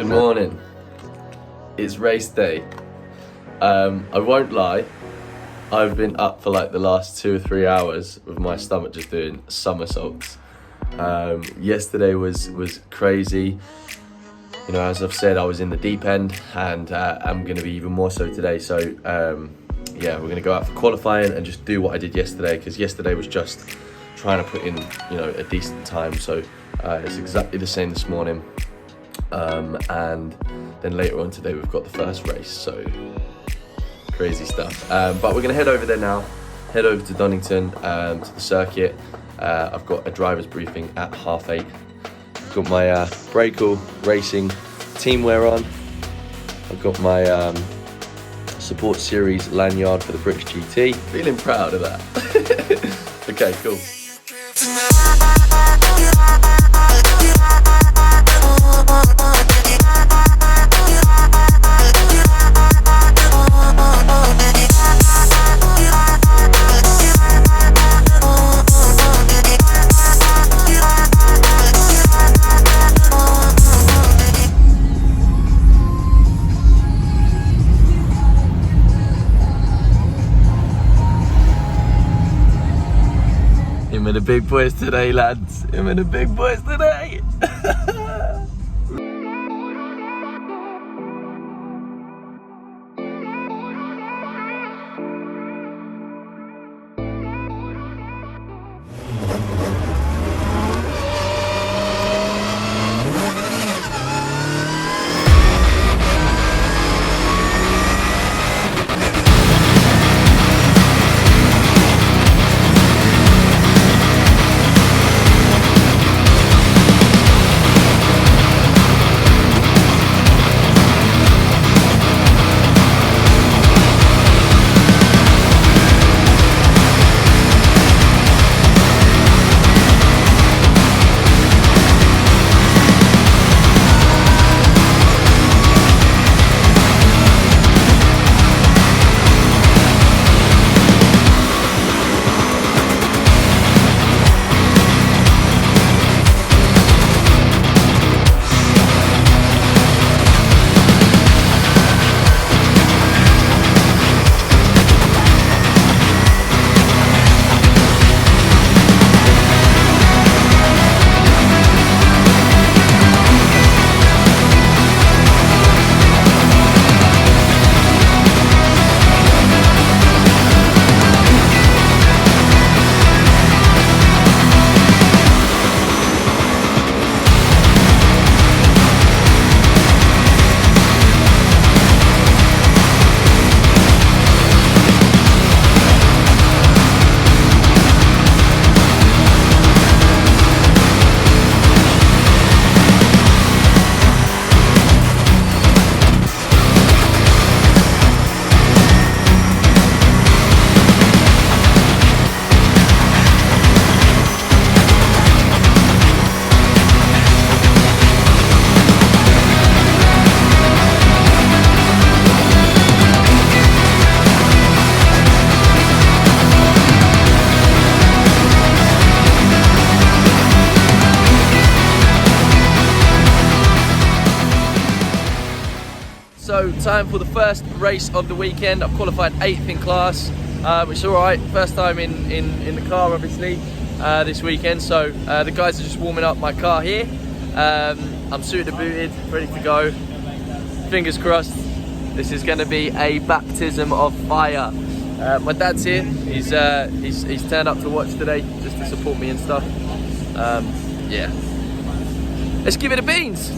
Good morning. It's race day. I won't lie, I've been up for like the last 2 or 3 hours with my stomach just doing somersaults. Yesterday was crazy. You know, as I've said, I was in the deep end, and I'm going to be even more so today. So yeah, we're going to go out for qualifying and just do what I did yesterday, because yesterday was just trying to put in, you know, a decent time. So it's exactly the same this morning. And then later on today we've got the first race, so crazy stuff. But we're going to head over there now, head over to Donington, to the circuit. I've got a driver's briefing at 8:30. I've got my Breakall Racing team wear on. I've got my Support Series lanyard for the British GT. Feeling proud of that. Okay, cool. I'm in the big boys today, lads. I'm in the big boys today. So time for the first race of the weekend. I've qualified 8th in class, which is alright. First time in the car, obviously, this weekend. So the guys are just warming up my car here. I'm suited and booted, ready to go. Fingers crossed, this is going to be a baptism of fire. My dad's here. He's turned up to watch today, just to support me and stuff. Yeah, let's give it a beans.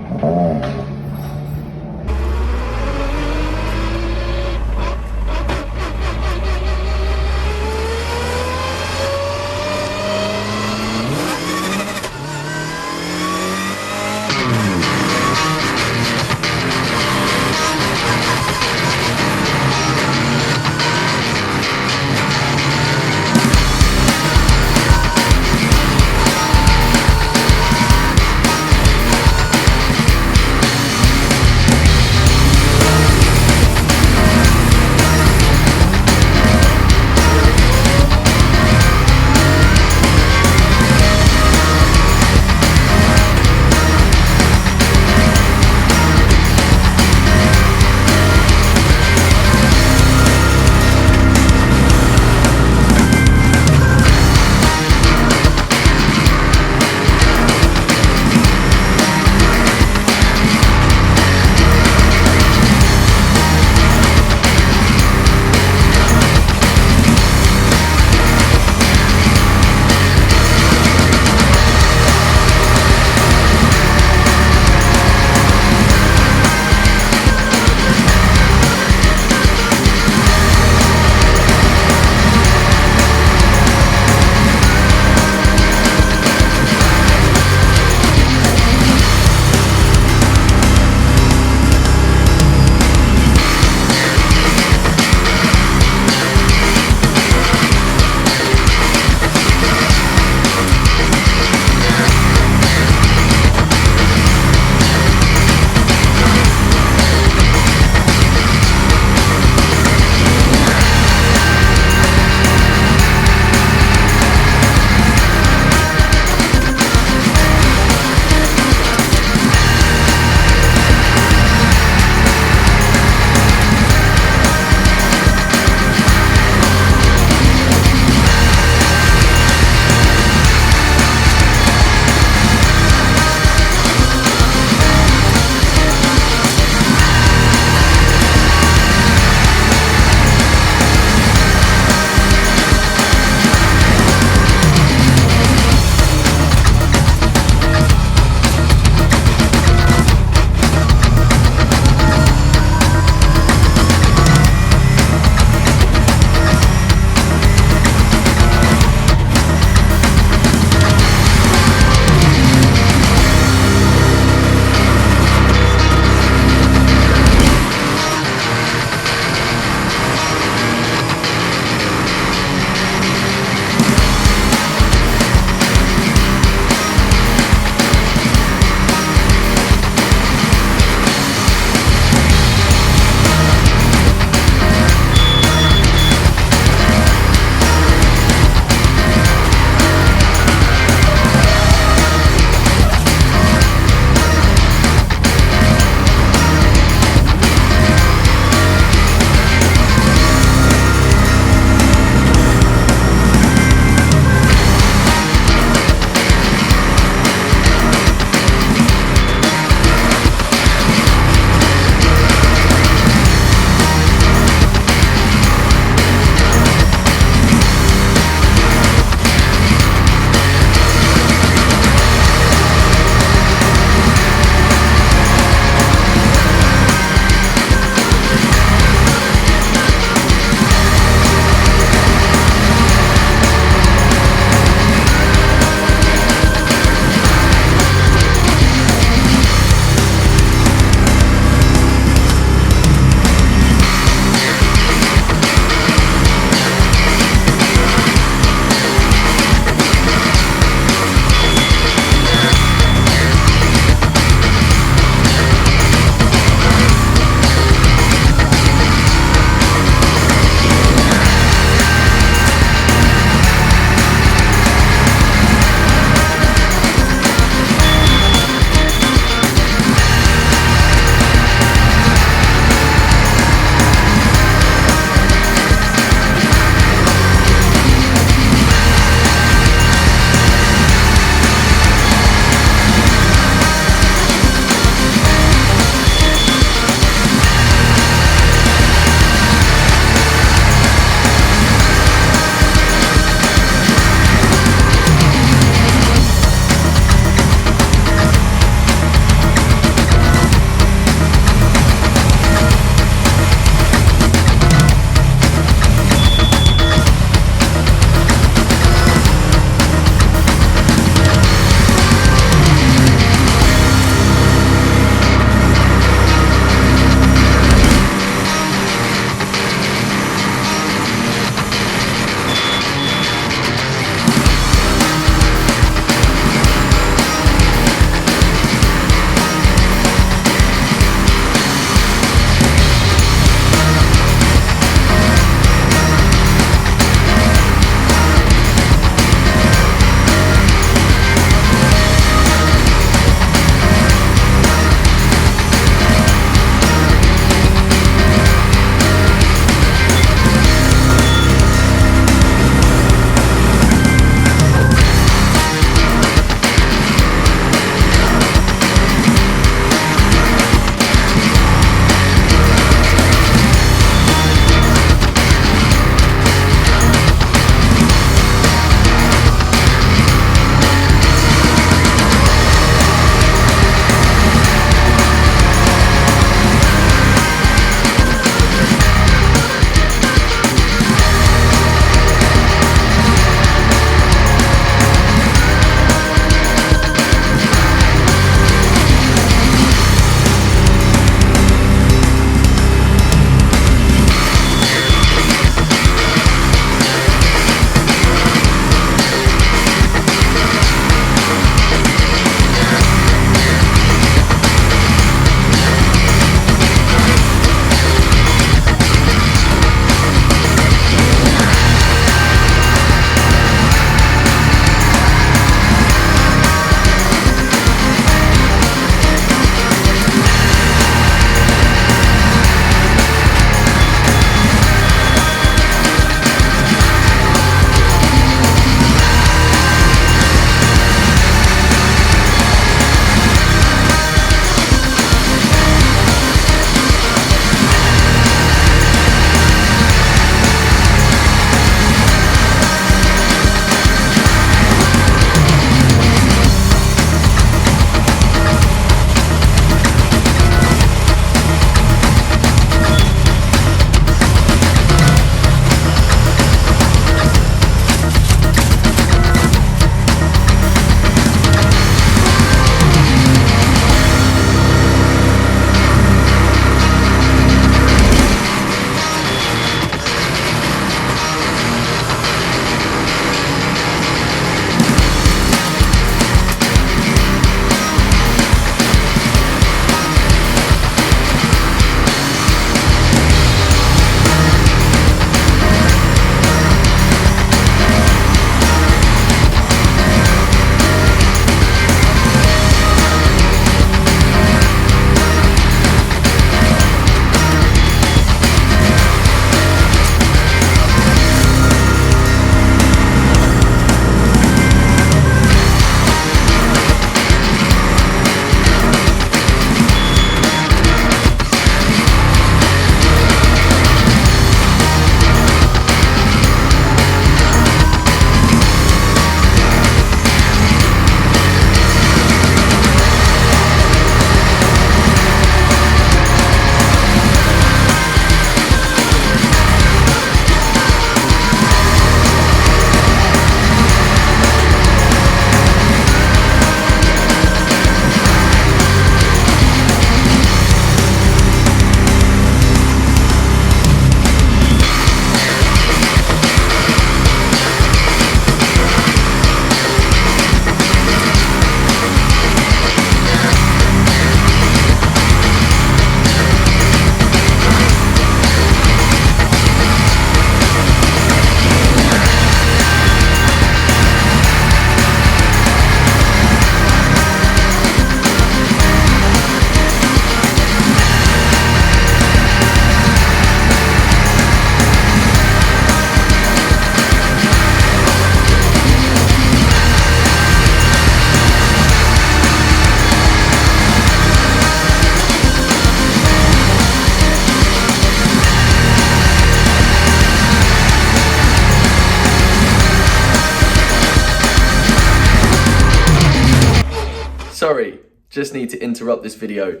sorry, just need to interrupt this video.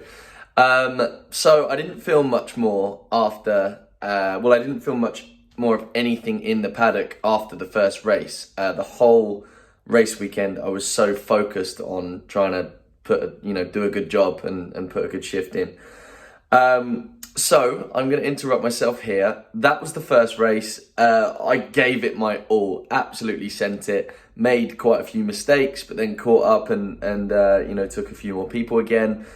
So I didn't film much more after, I didn't film much more of anything in the paddock after the first race. The whole race weekend, I was so focused on trying to do a good job and put a good shift in. So I'm going to interrupt myself here. That was the first race. I gave it my all, absolutely sent it, made quite a few mistakes, but then caught up and took a few more people again.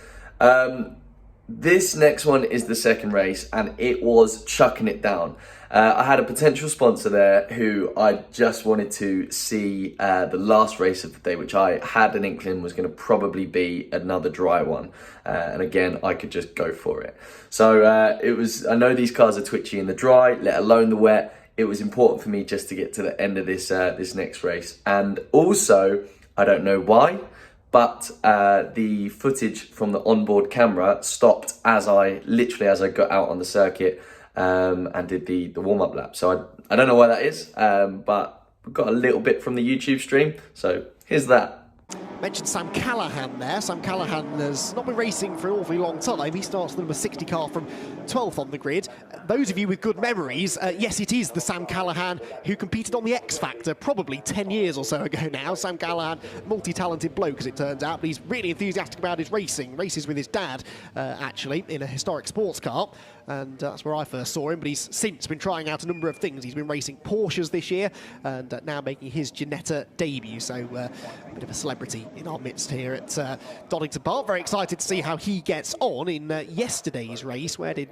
This next one is the second race, and it was chucking it down. I had a potential sponsor there who I just wanted to see the last race of the day, which I had an inkling was going to probably be another dry one. And again, I could just go for it. So I know these cars are twitchy in the dry, let alone the wet. It was important for me just to get to the end of this next race. And also, I don't know why, but the footage from the onboard camera stopped as I got out on the circuit and did the warm-up lap. So I don't know why that is, but we've got a little bit from the YouTube stream. So here's that. Mentioned Sam Callahan there. Sam Callahan has not been racing for an awfully long time. He starts the number 60 car from 12th on the grid. Those of you with good memories, yes, it is the Sam Callahan who competed on the X Factor probably 10 years or so ago now. Sam Callahan, multi-talented bloke as it turns out, but he's really enthusiastic about his racing. Races with his dad, actually, in a historic sports car. And that's where I first saw him, but he's since been trying out a number of things. He's been racing Porsches this year and now making his Ginetta debut, so a bit of a celebrity in our midst here at Donington Park. Very excited to see how he gets on in yesterday's race. Where did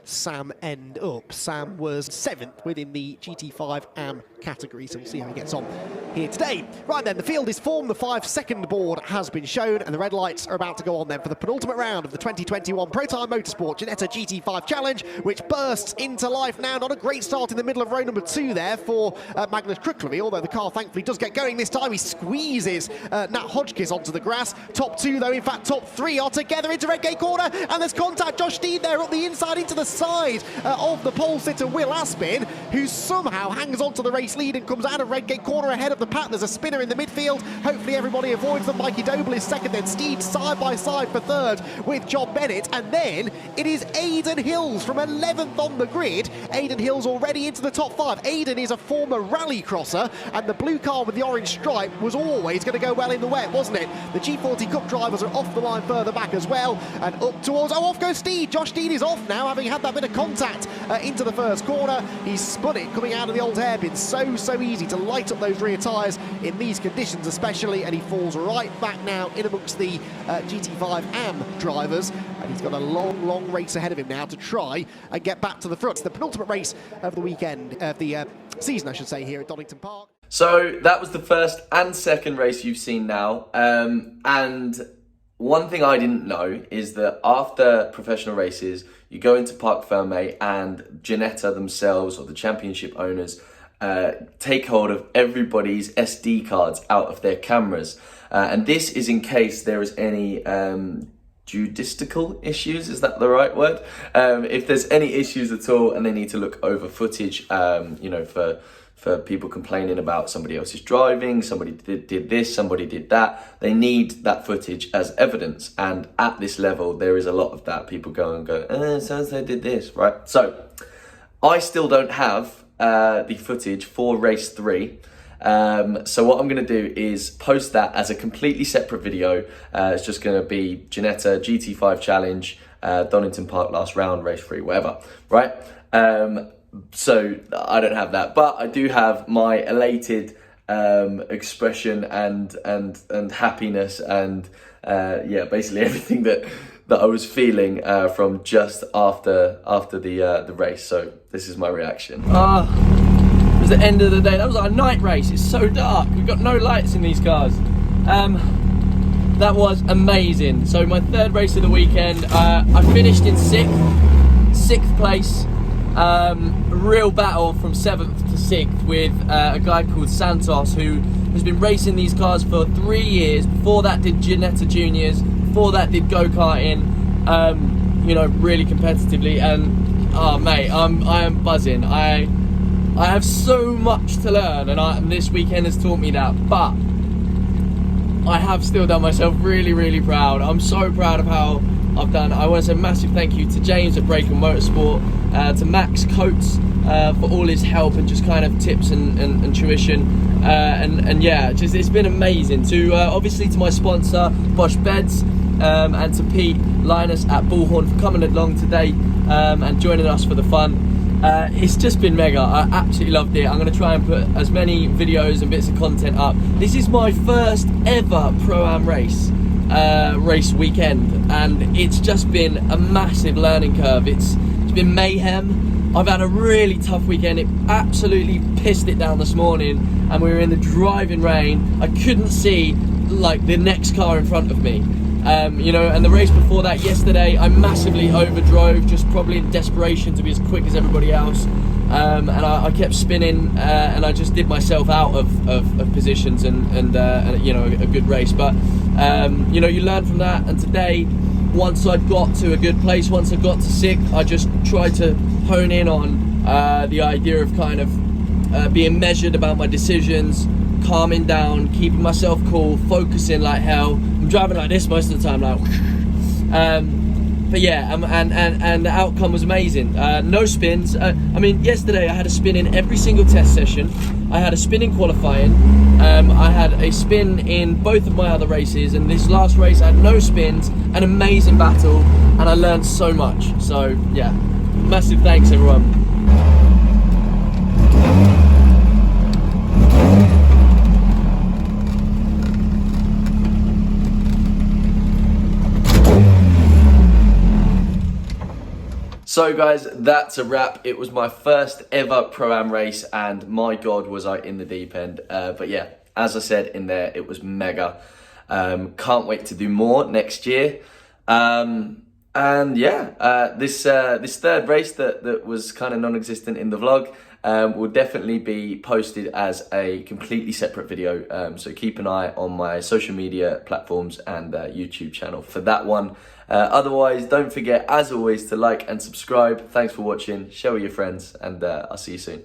Sam end up? Sam was 7th within the GT5 AM category, so we'll see how he gets on here today. Right then, the field is formed, the 5-second board has been shown, and the red lights are about to go on then for the penultimate round of the 2021 Pro Time Motorsport Ginetta GT5 Challenge, which bursts into life now. Not a great start in the middle of row number 2 there for Magnus Kruklevi, although the car thankfully does get going this time. He squeezes Nat Hodgkiss onto the grass. Top 2 though, in fact top 3 are together into Redgate corner, and there's contact. Josh Steed there up the inside into the side of the pole sitter Will Aspin, who somehow hangs on to the race lead and comes out of Redgate corner ahead of the pack. There's a spinner in the midfield. Hopefully everybody avoids them. Mikey Doble is second, then Steed side by side for third with John Bennett, and then it is Aidan Hills from 11th on the grid. Aidan Hills already into the top 5. Aidan is a former rally crosser, and the blue car with the orange stripe was always going to go well in the wet, wasn't it? The G40 Cup drivers are off the line further back as well, and up towards, off goes Steed. Josh Steed is off now, having had that bit of contact into the first corner. He's spun it coming out of the old hairpin. So easy to light up those rear tyres in these conditions especially, and he falls right back now in amongst the GT5 AM drivers, and he's got a long race ahead of him now to try and get back to the front. It's the penultimate race of the weekend, of the season I should say, here at Donington Park. So that was the first and second race you've seen now, and one thing I didn't know is that after professional races, you go into Parc Fermé and Ginetta themselves, or the championship owners, take hold of everybody's SD cards out of their cameras. And this is in case there is any judicial issues, is that the right word? If there's any issues at all and they need to look over footage, for people complaining about somebody else's driving, somebody did this, somebody did that, they need that footage as evidence. And at this level, there is a lot of that. People go, so-and-so did this, right? So I still don't have the footage for race 3. So what I'm going to do is post that as a completely separate video. It's just going to be Ginetta GT5 Challenge, Donington Park last round, race 3, whatever, right? So I don't have that, but I do have my elated expression and happiness and basically everything that I was feeling from just after the race. So this is my reaction. It was the end of the day. That was our night race. It's so dark. We've got no lights in these cars. That was amazing. So my third race of the weekend, I finished in sixth place. Real battle from 7th to 6th with a guy called Santos, who has been racing these cars for 3 years. Before that did Ginetta Juniors, before that did go-karting, really competitively. And oh mate, I am buzzing. I have so much to learn, and this weekend has taught me that. But I have still done myself really, really proud. I'm so proud of how I've done. I want to say a massive thank you to James at Breaker Motorsport, to Max Coates for all his help and just kind of tips and tuition. And yeah, just it's been amazing. To obviously to my sponsor, Bosch Beds, and to Pete Linus at Bullhorn for coming along today and joining us for the fun. It's just been mega. I absolutely loved it. I'm going to try and put as many videos and bits of content up. This is my first ever Pro-Am race weekend, and it's just been a massive learning curve. It's been mayhem. I've had a really tough weekend. It absolutely pissed it down this morning, and we were in the driving rain. I couldn't see like the next car in front of me. You know, and the race before that yesterday, I massively overdrove, just probably in desperation to be as quick as everybody else. And I kept spinning, and I just did myself out of positions and you know, a good race. But you know, you learn from that. And today, once I got to a good place, once I got to sixth, I just tried to hone in on the idea of kind of being measured about my decisions, calming down, keeping myself cool, focusing like hell. I'm driving like this most of the time, like. But yeah, and the outcome was amazing. No spins. I mean, yesterday I had a spin in every single test session. I had a spin in qualifying. I had a spin in both of my other races, and this last race I had no spins. An amazing battle, and I learned so much. So yeah, massive thanks everyone. So guys, that's a wrap. It was my first ever Pro-Am race, and my God, was I in the deep end. But yeah, as I said in there, it was mega. Can't wait to do more next year. And yeah, this third race that was kind of non-existent in the vlog will definitely be posted as a completely separate video. So keep an eye on my social media platforms and YouTube channel for that one. Otherwise, don't forget, as always, to like and subscribe. Thanks for watching, share with your friends, and I'll see you soon.